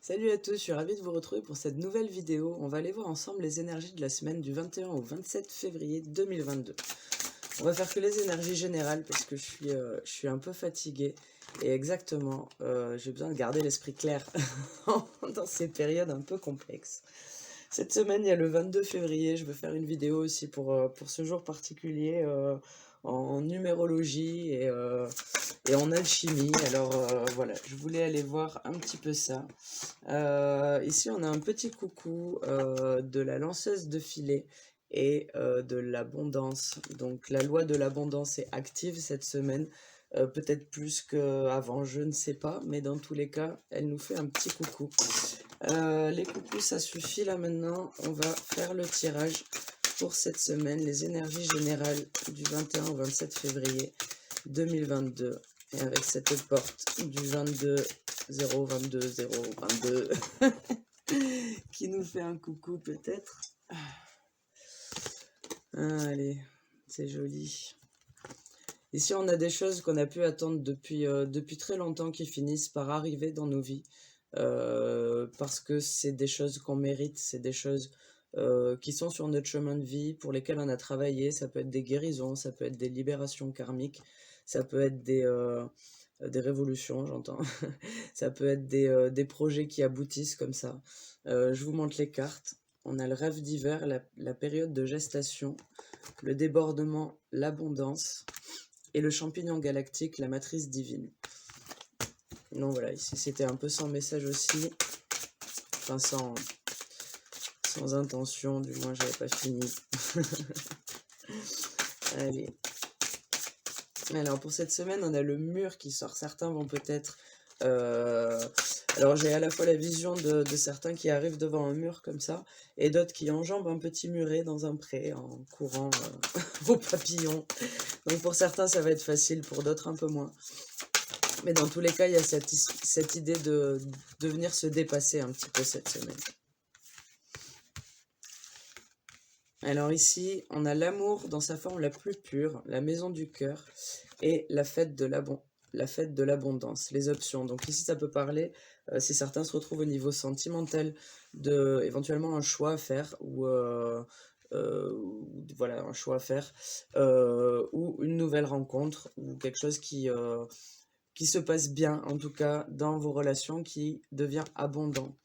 Salut à tous, je suis ravie de vous retrouver pour cette nouvelle vidéo. On va aller voir ensemble les énergies de la semaine du 21 au 27 février 2022. On va faire que les énergies générales parce que je suis un peu fatiguée. Et exactement, j'ai besoin de garder l'esprit clair dans ces périodes un peu complexes. Cette semaine, il y a le 22 février, je veux faire une vidéo aussi pour ce jour particulier en numérologie et en alchimie. Alors voilà, je voulais aller voir un petit peu ça. Ici, on a un petit coucou de la lanceuse de filet et de l'abondance. Donc la loi de l'abondance est active cette semaine, peut-être plus qu'avant, je ne sais pas, mais dans tous les cas, elle nous fait un petit coucou. Les coucous, ça suffit là maintenant. On va faire le tirage pour cette semaine, les énergies générales du 21 au 27 février 2022. Et avec cette porte du 22 0 22 0 22 qui nous fait un coucou peut-être. Allez, c'est joli. Ici, on a des choses qu'on a pu attendre depuis très longtemps qui finissent par arriver dans nos vies. Parce que c'est des choses qu'on mérite, c'est des choses qui sont sur notre chemin de vie, pour lesquelles on a travaillé. Ça peut être des guérisons, ça peut être des libérations karmiques, ça peut être des révolutions, j'entends. Ça peut être des projets qui aboutissent comme ça. Je vous montre les cartes. On a le rêve d'hiver, la période de gestation, le débordement, l'abondance, et le champignon galactique, la matrice divine. Donc voilà, ici c'était un peu sans message aussi, enfin sans intention, du moins j'avais pas fini. Allez. Alors pour cette semaine, on a le mur qui sort. Certains vont peut-être... Alors j'ai à la fois la vision de certains qui arrivent devant un mur comme ça, et d'autres qui enjambent un petit muret dans un pré en courant au papillon. Donc pour certains ça va être facile, pour d'autres un peu moins. Mais dans tous les cas, il y a cette idée de venir se dépasser un petit peu cette semaine. Alors ici, on a l'amour dans sa forme la plus pure, la maison du cœur et la fête de l'abondance, les options. Donc ici, ça peut parler, si certains se retrouvent au niveau sentimental, de éventuellement un choix à faire voilà, un choix à faire, ou une nouvelle rencontre, ou quelque chose qui se passe bien, en tout cas, dans vos relations, qui devient abondant.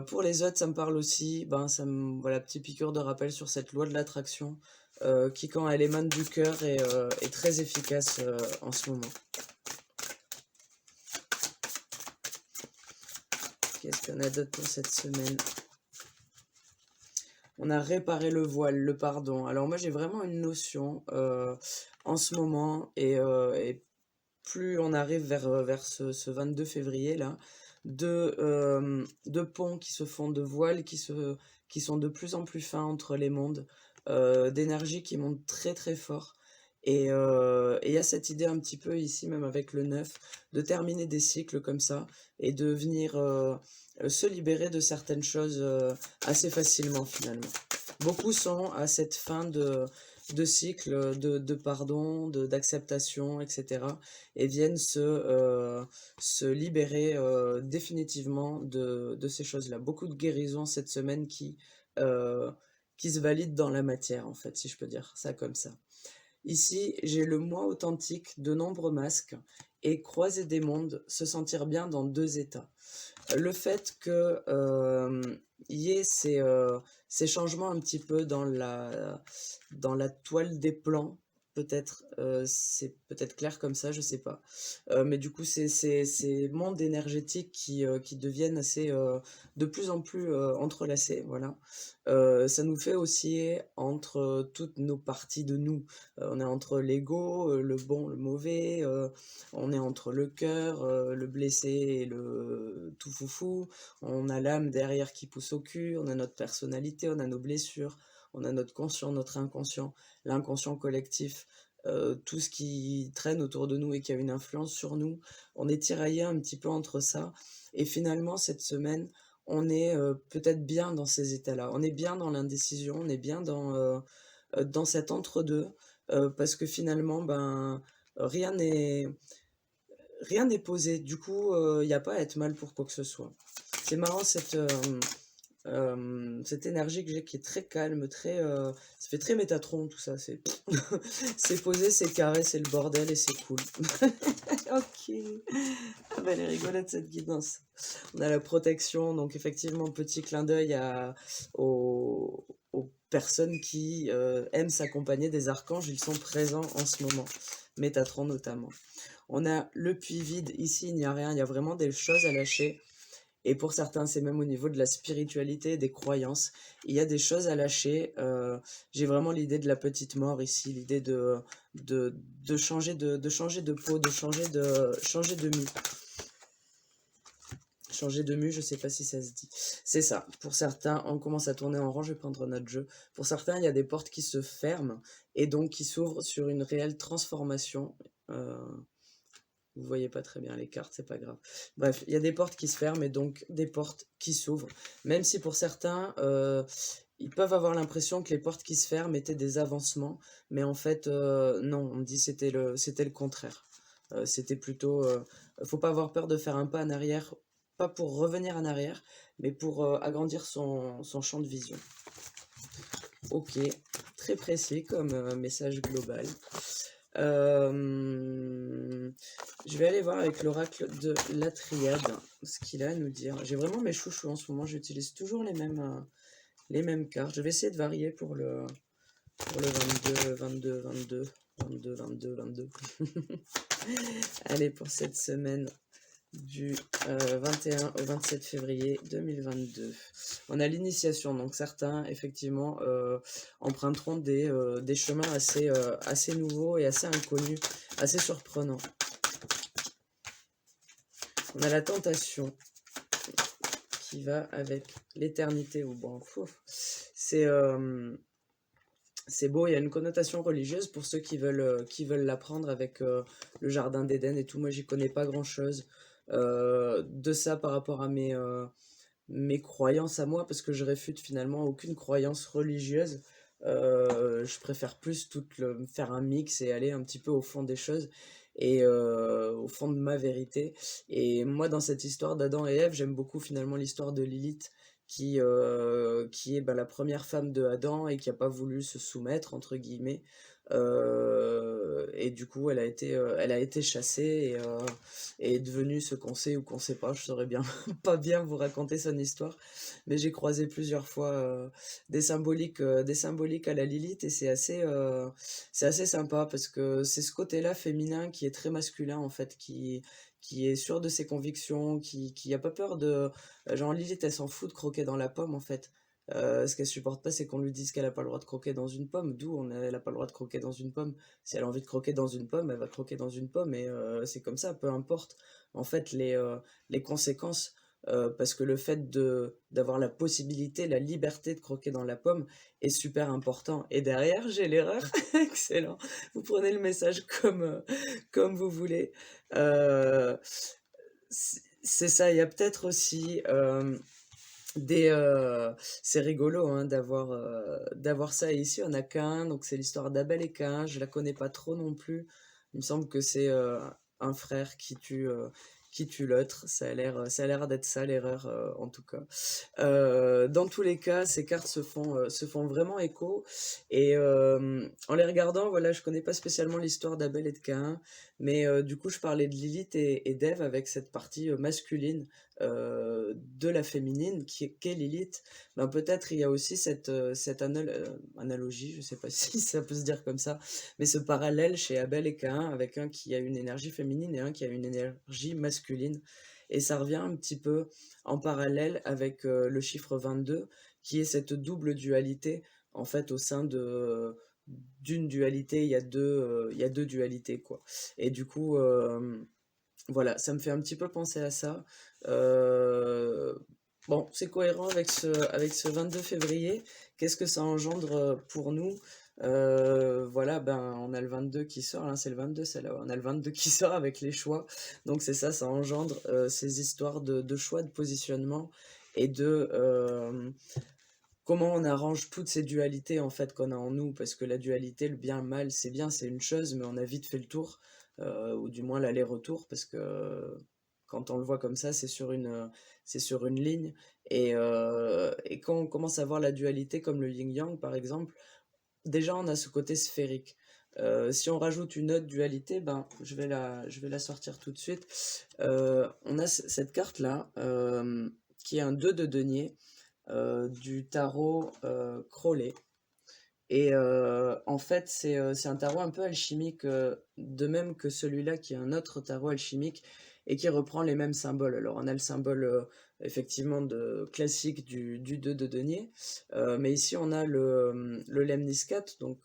Pour les autres, ça me parle aussi, voilà, petit piqûre de rappel sur cette loi de l'attraction, qui, quand elle émane du cœur, est très efficace en ce moment. Qu'est-ce qu'on a d'autre pour cette semaine? On a réparé le voile, le pardon. Alors moi, j'ai vraiment une notion en ce moment, et plus on arrive vers ce 22 février là, de ponts qui se font, de voiles qui sont de plus en plus fins entre les mondes, d'énergie qui monte très très fort. Et il y a cette idée un petit peu ici, même avec le 9, de terminer des cycles comme ça et de venir se libérer de certaines choses assez facilement finalement. Beaucoup sont à cette fin de cycle, de pardon, d'acceptation, etc. Et viennent se libérer définitivement de ces choses-là. Beaucoup de guérisons cette semaine qui se valident dans la matière, en fait, si je peux dire ça comme ça. Ici, j'ai le moi authentique, de nombreux masques, et croiser des mondes, se sentir bien dans deux états. Le fait que y ait ces changements un petit peu dans la toile des plans, peut-être, c'est peut-être clair comme ça, je sais pas. Mais du coup, ces mondes énergétiques qui deviennent de plus en plus entrelacés, voilà. Ça nous fait osciller entre toutes nos parties de nous. On est entre l'ego, le bon, le mauvais, on est entre le cœur, le blessé et le tout foufou. On a l'âme derrière qui pousse au cul, on a notre personnalité, on a nos blessures, on a notre conscient, notre inconscient, l'inconscient collectif, tout ce qui traîne autour de nous et qui a une influence sur nous. On est tiraillé un petit peu entre ça. Et finalement, cette semaine, on est peut-être bien dans ces états-là. On est bien dans l'indécision, on est bien dans cet entre-deux, parce que finalement, rien n'est rien n'est posé. Du coup, il n'y a pas à être mal pour quoi que ce soit. C'est marrant cette énergie que j'ai qui est très calme, ça fait très Métatron tout ça, c'est c'est posé, c'est carré, c'est le bordel et c'est cool. Ok. Ah bah elle est rigolote cette guidance. On a la protection, donc effectivement, petit clin d'œil aux personnes qui aiment s'accompagner des archanges, ils sont présents en ce moment, Métatron notamment. On a le puits vide, ici il n'y a rien, il y a vraiment des choses à lâcher. Et pour certains, c'est même au niveau de la spiritualité, des croyances. Il y a des choses à lâcher. J'ai vraiment l'idée de la petite mort ici, l'idée de changer de peau, changer de mue. Changer de mue, je sais pas si ça se dit. C'est ça. Pour certains, on commence à tourner en rond, je vais prendre notre jeu. Pour certains, il y a des portes qui se ferment et donc qui s'ouvrent sur une réelle transformation. Euh, Vous voyez pas très bien les cartes, c'est pas grave. Bref, il y a des portes qui se ferment et donc des portes qui s'ouvrent. Même si pour certains, ils peuvent avoir l'impression que les portes qui se ferment étaient des avancements, mais en fait, non, on me dit que c'était le contraire. C'était plutôt, faut pas avoir peur de faire un pas en arrière, pas pour revenir en arrière, mais pour agrandir son champ de vision. Ok, très précis comme message global. Je vais aller voir avec l'oracle de la triade ce qu'il a à nous dire. J'ai vraiment mes chouchous en ce moment, j'utilise toujours les mêmes cartes. Je vais essayer de varier pour le 22. Allez, pour cette semaine du 21 au 27 février 2022. On a l'initiation, donc certains, effectivement, emprunteront des chemins assez nouveaux et assez inconnus, assez surprenants. On a la tentation qui va avec l'éternité, ou bon, c'est beau, il y a une connotation religieuse pour ceux qui veulent l'apprendre avec le jardin d'Éden et tout. Moi, j'y connais pas grand-chose de ça par rapport à mes croyances à moi, parce que je réfute finalement aucune croyance religieuse. Je préfère plus faire un mix et aller un petit peu au fond des choses et au fond de ma vérité. Et moi, dans cette histoire d'Adam et Ève, j'aime beaucoup finalement l'histoire de Lilith, qui est la première femme de Adam et qui n'a pas voulu se soumettre, entre guillemets. Et du coup, elle a été chassée et est devenue ce qu'on sait ou qu'on sait pas. Je saurais bien pas bien vous raconter son histoire, mais j'ai croisé plusieurs fois des symboliques à la Lilith et c'est assez sympa parce que c'est ce côté-là féminin qui est très masculin en fait, qui est sûr de ses convictions, qui a pas peur de... Genre Lilith, elle s'en fout de croquer dans la pomme en fait. Ce qu'elle supporte pas, c'est qu'on lui dise qu'elle a pas le droit de croquer dans une pomme. Elle a pas le droit de croquer dans une pomme. Si elle a envie de croquer dans une pomme, elle va croquer dans une pomme et c'est comme ça, peu importe en fait les conséquences. Parce que le fait d'avoir la possibilité, la liberté de croquer dans la pomme est super important. Et derrière, j'ai l'erreur. Excellent. Vous prenez le message comme vous voulez. Euh, c'est ça, il y a peut-être aussi c'est rigolo hein, d'avoir ça. Et ici, on a Cain, donc c'est l'histoire d'Abel et Cain. Je la connais pas trop non plus. Il me semble que c'est un frère qui tue l'autre. Ça a l'air d'être ça l'erreur en tout cas. Dans tous les cas, ces cartes se font vraiment écho. Et en les regardant, voilà, je connais pas spécialement l'histoire d'Abel et de Cain, mais du coup, je parlais de Lilith et d'Ève avec cette partie masculine de la féminine qu'est Lilith. Ben, peut-être il y a aussi cette analogie, je sais pas si ça peut se dire comme ça, mais ce parallèle chez Abel et Cain avec un qui a une énergie féminine et un qui a une énergie masculine. Et ça revient un petit peu en parallèle avec le chiffre 22, qui est cette double dualité. En fait, au sein d'une dualité, il y a deux dualités, quoi. Et du coup, voilà, ça me fait un petit peu penser à ça. Euh, bon, c'est cohérent avec ce 22 février. Qu'est-ce que ça engendre pour nous? Voilà, ben, on a le 22 qui sort, hein, c'est le 22, c'est là, on a le 22 qui sort avec les choix. Donc c'est ça, ça engendre ces histoires de choix, de positionnement et comment on arrange toutes ces dualités en fait qu'on a en nous, parce que la dualité, le bien, c'est bien, c'est une chose, mais on a vite fait le tour, ou du moins l'aller-retour, parce que quand on le voit comme ça, c'est sur une ligne, et quand on commence à voir la dualité comme le yin-yang par exemple, déjà on a ce côté sphérique. Si on rajoute une autre dualité, ben, je vais la sortir tout de suite. On a cette carte-là, qui est un 2 de denier, du tarot Crowley. Et en fait, c'est un tarot un peu alchimique, de même que celui-là qui est un autre tarot alchimique et qui reprend les mêmes symboles. Alors, on a le symbole effectivement classique du 2 de denier, mais ici on a le lemniscat, donc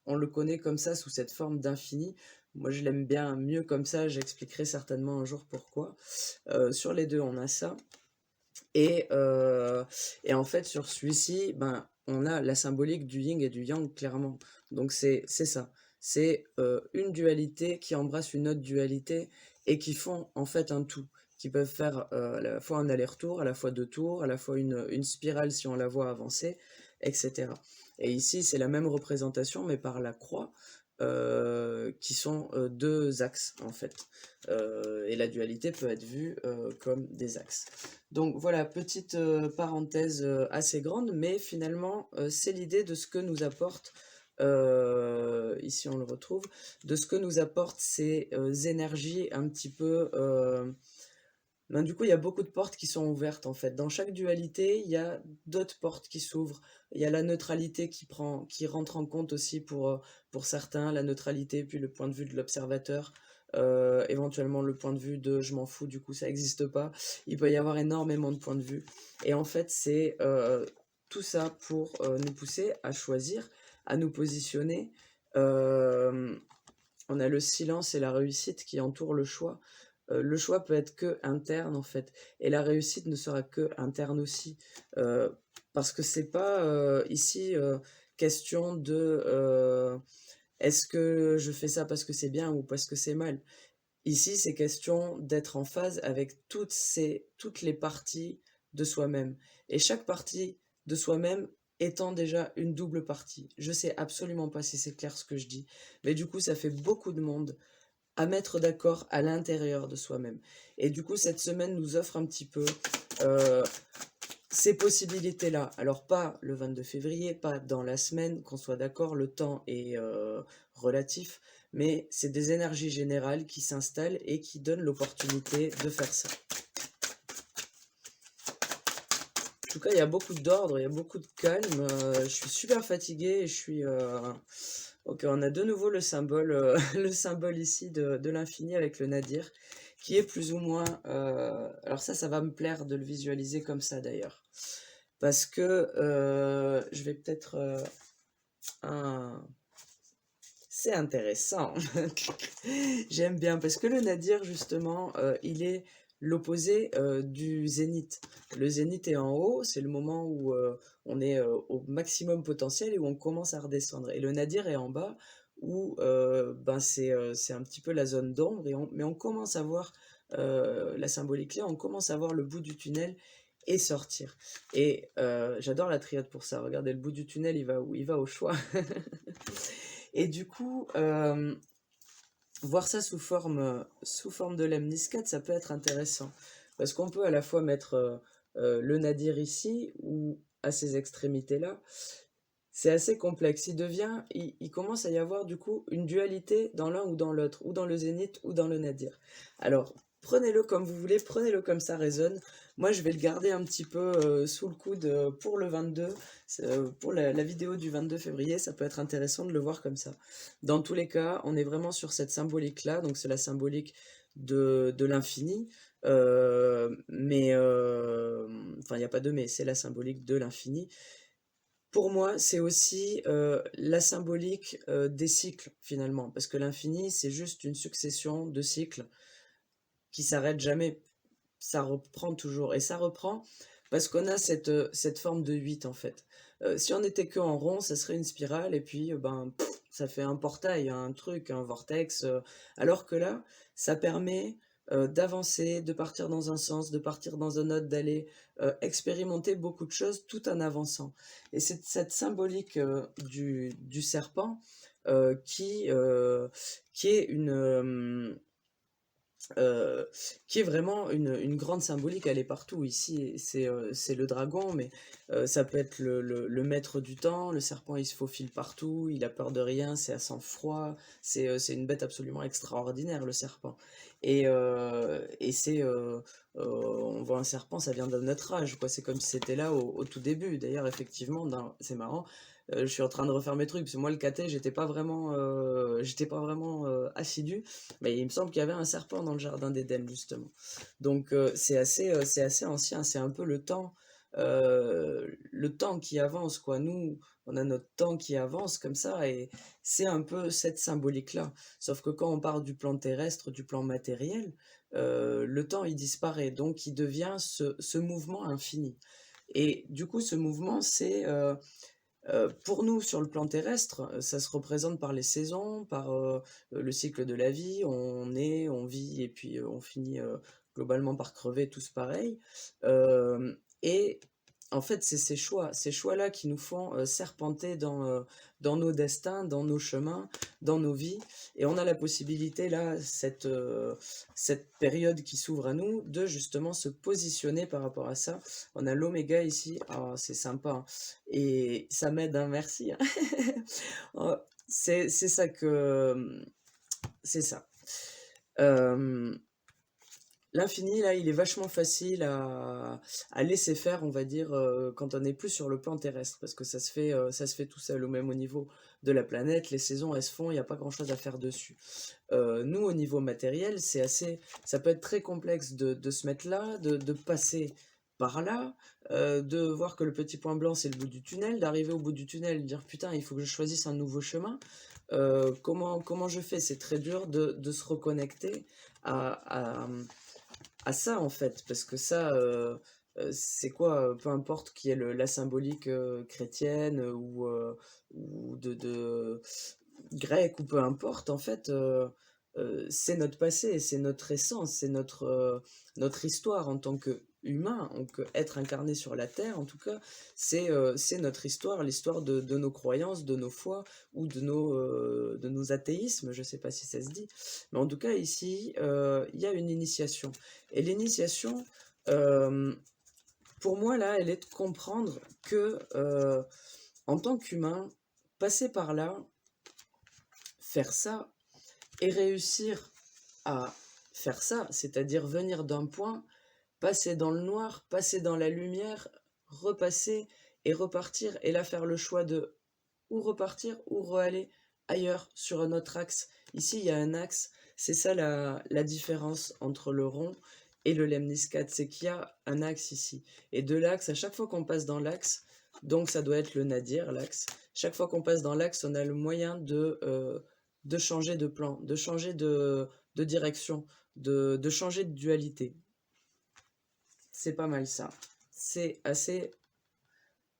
on le connaît comme ça sous cette forme d'infini. Moi, je l'aime bien mieux comme ça, j'expliquerai certainement un jour pourquoi. Sur les deux, on a ça. Et, euh, et en fait, sur celui-ci, ben, on a la symbolique du yin et du yang, clairement. Donc c'est ça. C'est une dualité qui embrasse une autre dualité et qui font en fait un tout, qui peuvent faire à la fois un aller-retour, à la fois deux tours, à la fois une spirale si on la voit avancer, etc. Et ici, c'est la même représentation, mais par la croix, qui sont deux axes, en fait. Et la dualité peut être vue comme des axes. Donc voilà, petite parenthèse assez grande, mais finalement, c'est l'idée de ce que nous apporte, ici on le retrouve, de ce que nous apportent ces énergies un petit peu. Ben, du coup, il y a beaucoup de portes qui sont ouvertes en fait. Dans chaque dualité, il y a d'autres portes qui s'ouvrent. Il y a la neutralité qui rentre en compte aussi pour certains, la neutralité, puis le point de vue de l'observateur. Éventuellement le point de vue de je m'en fous, du coup ça n'existe pas. Il peut y avoir énormément de points de vue. Et en fait, c'est tout ça pour nous pousser à choisir, à nous positionner. Euh, on a le silence et la réussite qui entourent le choix. Le choix peut être que interne en fait, et la réussite ne sera que interne aussi, euh, parce que c'est pas ici question de est-ce que je fais ça parce que c'est bien ou parce que c'est mal. Ici, c'est question d'être en phase avec toutes les parties de soi-même. Et chaque partie de soi-même étant déjà une double partie. Je sais absolument pas si c'est clair ce que je dis, mais du coup, ça fait beaucoup de monde à mettre d'accord à l'intérieur de soi-même. Et du coup, cette semaine nous offre un petit peu euh, ces possibilités-là. Alors pas le 22 février, pas dans la semaine, qu'on soit d'accord, le temps est relatif, mais c'est des énergies générales qui s'installent et qui donnent l'opportunité de faire ça. En tout cas, il y a beaucoup d'ordre, il y a beaucoup de calme. Je suis super fatiguée et je suis... Ok, on a de nouveau le symbole, le symbole ici de l'infini avec le nadir, qui est plus ou moins... alors ça va me plaire de le visualiser comme ça d'ailleurs. Parce que je vais peut-être... C'est intéressant. J'aime bien parce que le nadir, justement, il est l'opposé du zénith. Le zénith est en haut, c'est le moment où on est au maximum potentiel et où on commence à redescendre. Et le nadir est en bas, où ben c'est un petit peu la zone d'ombre, mais on commence à voir la symbolique là, on commence à voir le bout du tunnel et sortir. Et j'adore la triade pour ça. Regardez, le bout du tunnel, il va où? Il va au choix. Et du coup, voir ça sous forme de lemniscate, ça peut être intéressant. Parce qu'on peut à la fois mettre le nadir ici ou à ces extrémités-là. C'est assez complexe. Il commence à y avoir du coup une dualité dans l'un ou dans l'autre, ou dans le zénith ou dans le nadir. Alors, prenez-le comme vous voulez, prenez-le comme ça résonne. Moi, je vais le garder un petit peu sous le coude pour le 22, pour la vidéo du 22 février. Ça peut être intéressant de le voir comme ça. Dans tous les cas, on est vraiment sur cette symbolique-là. Donc, c'est la symbolique de l'infini. Enfin, il n'y a pas de mais, c'est la symbolique de l'infini. Pour moi, c'est aussi la symbolique des cycles, finalement, parce que l'infini, c'est juste une succession de cycles qui s'arrêtent jamais. Ça reprend toujours, et ça reprend parce qu'on a cette forme de 8 en fait. Si on était que en rond, ça serait une spirale, et puis ça fait un portail, un truc, un vortex, alors que là, ça permet d'avancer, de partir dans un sens, de partir dans un autre, d'aller expérimenter beaucoup de choses tout en avançant. Et c'est cette symbolique du serpent euh, qui, euh, qui est euh, qui est vraiment une grande symbolique. Elle est partout ici, c'est le dragon, mais ça peut être le maître du temps. Le serpent, il se faufile partout, il a peur de rien, c'est à sang-froid, c'est une bête absolument extraordinaire, le serpent. Et on voit un serpent, ça vient de notre âge, quoi. C'est comme si c'était là au tout début. D'ailleurs, effectivement, c'est marrant. Je suis en train de refaire mes trucs, parce que moi, le caté, j'étais pas vraiment assidu, mais il me semble qu'il y avait un serpent dans le jardin d'Éden, justement. Donc c'est assez ancien, c'est un peu le temps qui avance, quoi. Nous, on a notre temps qui avance comme ça, et c'est un peu cette symbolique-là. Sauf que quand on part du plan terrestre, du plan matériel, le temps, il disparaît, donc il devient ce mouvement infini. Et du coup, ce mouvement, pour nous, sur le plan terrestre, ça se représente par les saisons, par le cycle de la vie. On naît, on vit, et puis on finit globalement par crever, tous pareils. Et en fait, c'est ces choix-là qui nous font serpenter dans nos destins, dans nos chemins, dans nos vies. Et on a la possibilité, là, cette période qui s'ouvre à nous, de justement se positionner par rapport à ça. On a l'oméga ici, ah, c'est sympa, hein. Et ça m'aide, hein, merci, hein. Oh, c'est ça que... C'est ça. Euh, L'infini, là, il est vachement facile à laisser faire, on va dire, quand on n'est plus sur le plan terrestre, parce que ça se fait tout seul, au même au niveau de la planète, les saisons, elles se font, il n'y a pas grand-chose à faire dessus. Nous, au niveau matériel, ça peut être très complexe de se mettre là, de passer par là, de voir que le petit point blanc, c'est le bout du tunnel, d'arriver au bout du tunnel, de dire, putain, il faut que je choisisse un nouveau chemin. Comment je fais? C'est très dur de se reconnecter à, à ça en fait, parce que ça, c'est quoi, peu importe qui est la symbolique chrétienne ou de grecque ou peu importe, en fait, c'est notre passé, c'est notre essence, c'est notre histoire en tant que humain, en tant qu'être incarné sur la terre, en tout cas, c'est notre histoire, l'histoire de nos croyances, de nos foi ou de nos athéismes, je sais pas si ça se dit, mais en tout cas, ici, il y a une initiation. Et l'initiation, euh, pour moi, là, elle est de comprendre que, en tant qu'humain, passer par là, faire ça, et réussir à faire ça, c'est-à-dire venir d'un point, passer dans le noir, passer dans la lumière, repasser et repartir, et là faire le choix de ou repartir ou re-aller ailleurs sur un autre axe. Ici, il y a un axe, c'est ça la différence entre le rond et le lemniscate, c'est qu'il y a un axe ici. Et de l'axe, à chaque fois qu'on passe dans l'axe, donc ça doit être le nadir, l'axe, chaque fois qu'on passe dans l'axe, on a le moyen de changer de plan, de changer de direction, de changer de dualité. C'est pas mal ça. C'est assez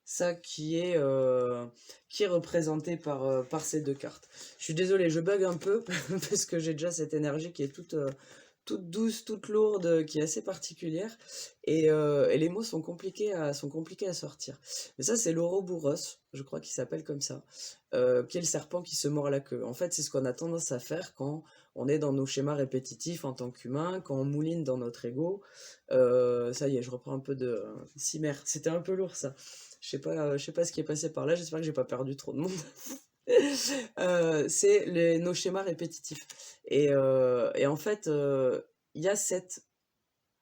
ça qui est représenté par ces deux cartes. Je suis désolé, je bug un peu parce que j'ai déjà cette énergie qui est toute douce, toute lourde, qui est assez particulière. Et les mots sont compliqués à sortir. Mais ça, c'est l'Ouroboros, je crois qu'il s'appelle comme ça, qui est le serpent qui se mord la queue. En fait, c'est ce qu'on a tendance à faire quand on est dans nos schémas répétitifs en tant qu'humain, quand on mouline dans notre ego. Ça y est, je reprends un peu de cimère. C'était un peu lourd, ça. Je sais pas ce qui est passé par là, j'espère que j'ai pas perdu trop de monde. C'est nos schémas répétitifs. Et en fait, il y a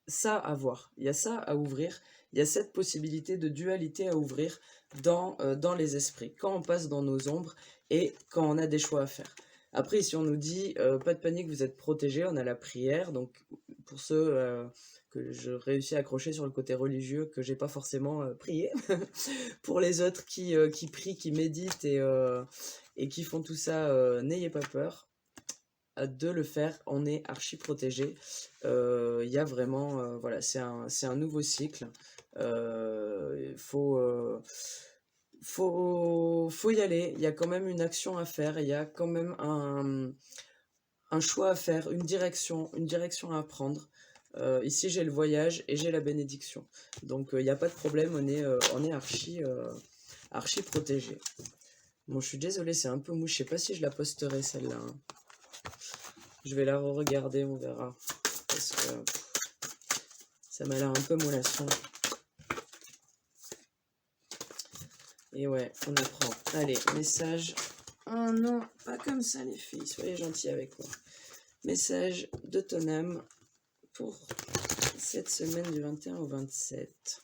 ça à voir, il y a ça à ouvrir, il y a cette possibilité de dualité à ouvrir dans les esprits, quand on passe dans nos ombres et quand on a des choix à faire. Après, si on nous dit, pas de panique, vous êtes protégés, on a la prière, donc pour ceux que je réussis à accrocher sur le côté religieux, que j'ai pas forcément prié, pour les autres qui prient, qui méditent et qui font tout ça, n'ayez pas peur de le faire, on est archi protégé. Il y a vraiment, voilà, c'est un nouveau cycle. Il faut y aller. Il y a quand même une action à faire. Il y a quand même un choix à faire, une direction à prendre. Ici, j'ai le voyage et j'ai la bénédiction. Donc, il n'y a pas de problème. On est archi protégé. Bon, je suis désolé, c'est un peu mou. Je sais pas si je la posterai celle-là, hein. Je vais la re-regarder, on verra. parce que ça m'a l'air un peu mollasson. Et ouais, on apprend. Allez, message. Oh non, pas comme ça les filles, soyez gentils avec moi. Message de ton âme pour cette semaine du 21 au 27.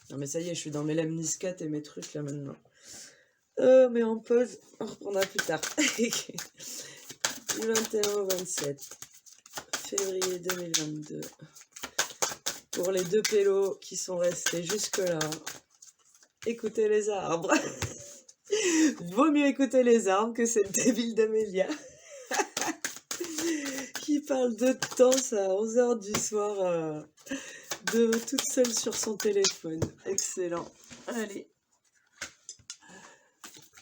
Non mais ça y est, je suis dans mes lemniscates et mes trucs là maintenant. Mais en pause, on reprendra plus tard. Du 21 au 27 février 2022. Pour les 2 pélos qui sont restés jusque-là, écoutez les arbres. Vaut mieux écouter les arbres que cette débile d'Amélia qui parle de danse à 11h du soir de toute seule sur son téléphone. Excellent. Allez.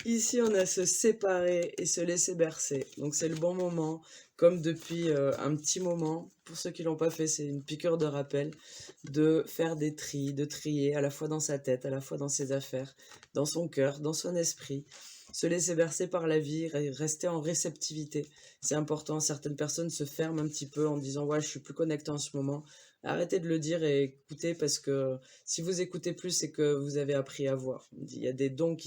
Ici, on a se séparer et se laisser bercer. Donc, c'est le bon moment, comme depuis un petit moment. Pour ceux qui l'ont pas fait, c'est une piqûre de rappel de faire des tris, de trier à la fois dans sa tête, à la fois dans ses affaires, dans son cœur, dans son esprit. Se laisser bercer par la vie, rester en réceptivité. C'est important. Certaines personnes se ferment un petit peu en disant « Ouais, je suis plus connecté en ce moment ». Arrêtez de le dire et écoutez, parce que si vous écoutez plus, c'est que vous avez appris à voir. Il y a des dons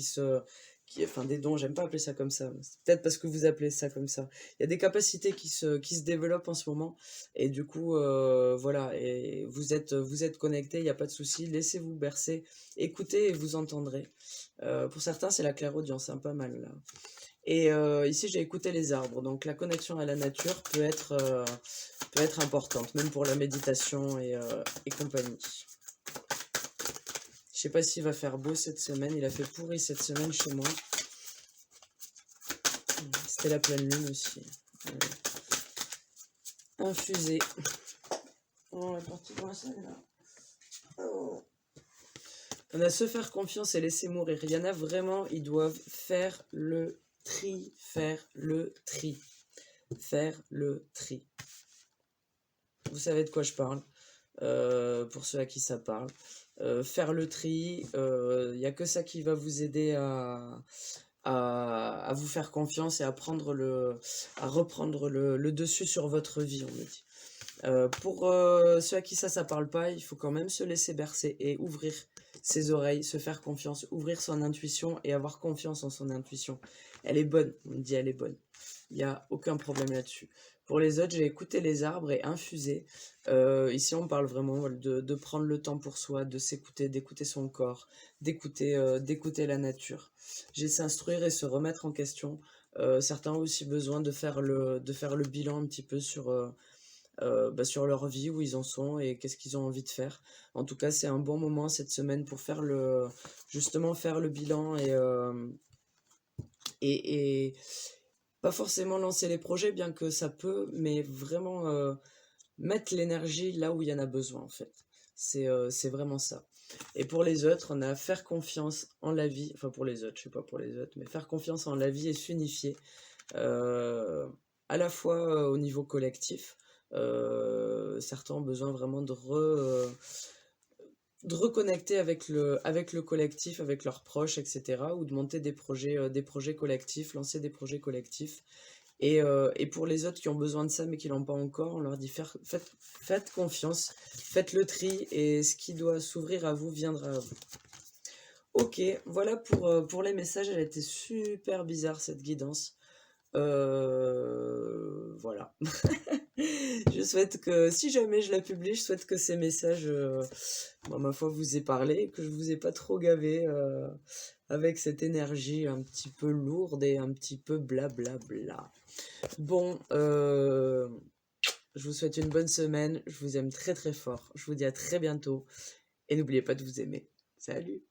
enfin des dons, j'aime pas appeler ça comme ça, c'est peut-être parce que vous appelez ça comme ça. Il y a des capacités qui se développent en ce moment, et du coup, voilà, et vous êtes connectés, il n'y a pas de souci, laissez-vous bercer, écoutez et vous entendrez. Pour certains, c'est la clairaudience, hein, pas mal là. Et ici, j'ai écouté les arbres, donc la connexion à la nature peut être importante, même pour la méditation et compagnie. Je sais pas s'il va faire beau cette semaine, il a fait pourri cette semaine chez moi. C'était la pleine lune aussi. Infusé. On est parti pour celle-là. Oh. On a se faire confiance et laisser mourir. Il y en a vraiment, ils doivent faire le tri. Faire le tri. Faire le tri. Vous savez de quoi je parle. Pour ceux à qui ça parle. Faire le tri, il n'y a que ça qui va vous aider à vous faire confiance et à reprendre le dessus sur votre vie, on me dit. Pour ceux à qui ça parle pas, il faut quand même se laisser bercer et ouvrir ses oreilles, se faire confiance, ouvrir son intuition et avoir confiance en son intuition. Elle est bonne, on me dit elle est bonne. Il n'y a aucun problème là-dessus. Pour les autres, j'ai écouté les arbres et infusé. Ici, on parle vraiment de prendre le temps pour soi, de s'écouter, d'écouter son corps, d'écouter la nature. J'ai s'instruire et se remettre en question. Certains ont aussi besoin de faire le bilan un petit peu sur leur vie, où ils en sont et qu'est-ce qu'ils ont envie de faire. En tout cas, c'est un bon moment cette semaine pour justement faire le bilan et pas forcément lancer les projets, bien que ça peut, mais vraiment mettre l'énergie là où il y en a besoin, en fait. C'est vraiment ça. Et pour les autres, on a faire confiance en la vie, enfin pour les autres, je sais pas pour les autres, mais faire confiance en la vie et s'unifier, à la fois au niveau collectif. Certains ont besoin vraiment de reconnecter avec le collectif, avec leurs proches, etc. Ou de monter des projets collectifs, lancer des projets collectifs. Et pour les autres qui ont besoin de ça mais qui l'ont pas encore, on leur dit faites confiance, faites le tri et ce qui doit s'ouvrir à vous viendra à vous. Ok, voilà pour les messages. Elle était super bizarre cette guidance. Voilà. Je souhaite que, si jamais je la publie, je souhaite que ces messages, ma foi, vous aient parlé, que je vous ai pas trop gavé avec cette énergie un petit peu lourde et un petit peu blablabla. Bon, je vous souhaite une bonne semaine, je vous aime très très fort, je vous dis à très bientôt, et n'oubliez pas de vous aimer. Salut!